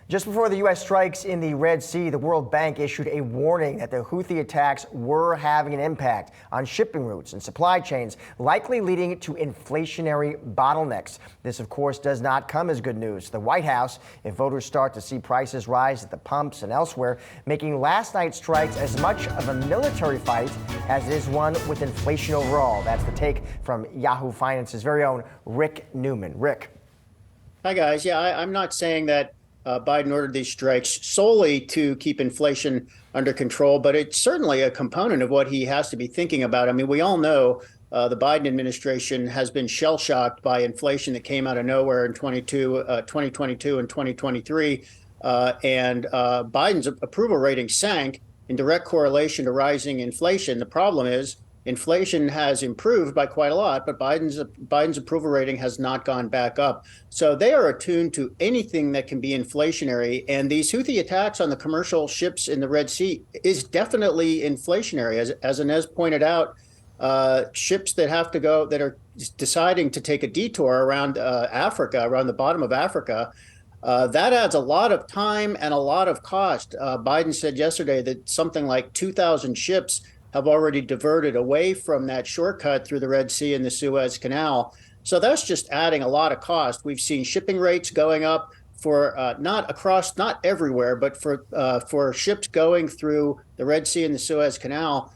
Just before the U.S. strikes in the Red Sea, the World Bank issued a warning that the Houthi attacks were having an impact on shipping routes and supply chains, likely leading to inflationary bottlenecks. This, of course, does not come as good news to the White House if voters start to see prices rise at the pumps and elsewhere, making last night's strikes as much of a military fight as it is one with inflation overall. That's the take from Yahoo Finance's very own Rick Newman. Rick. Hi, guys. Yeah, I'm not saying that Biden ordered these strikes solely to keep inflation under control, but it's certainly a component of what he has to be thinking about. I mean, we all know the Biden administration has been shell-shocked by inflation that came out of nowhere in 2022 and 2023. And Biden's approval rating sank in direct correlation to rising inflation. The problem is inflation has improved by quite a lot, but Biden's approval rating has not gone back up. So they are attuned to anything that can be inflationary. And these Houthi attacks on the commercial ships in the Red Sea is definitely inflationary. As Inez pointed out, ships that have to go, that are deciding to take a detour around Africa, around the bottom of Africa, that adds a lot of time and a lot of cost. Biden said yesterday that something like 2,000 ships have already diverted away from that shortcut through the Red Sea and the Suez Canal. So that's just adding a lot of cost. We've seen shipping rates going up for not everywhere, but for ships going through the Red Sea and the Suez Canal.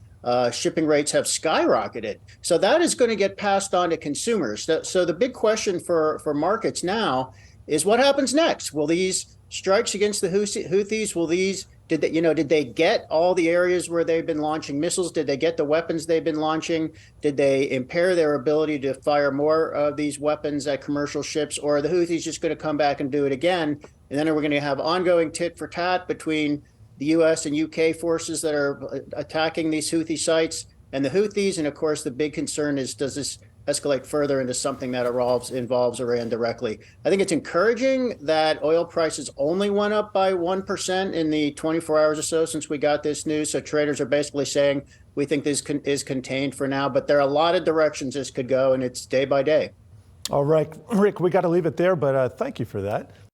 Shipping rates have skyrocketed. So that is going to get passed on to consumers. So the big question for markets now is what happens next? Will these strikes against the Houthis, did they get all the areas where they've been launching missiles? Did they get the weapons they've been launching? Did they impair their ability to fire more of these weapons at commercial ships? Or are the Houthis just going to come back and do it again? And then we're going to have ongoing tit for tat between the U.S. and U.K. forces that are attacking these Houthi sites and the Houthis. And of course, the big concern is, does this escalate further into something that involves Iran directly? I think it's encouraging that oil prices only went up by 1% in the 24 hours or so since we got this news. So traders are basically saying, we think this is contained for now, but there are a lot of directions this could go, and it's day by day. All right, Rick, we got to leave it there, but thank you for that.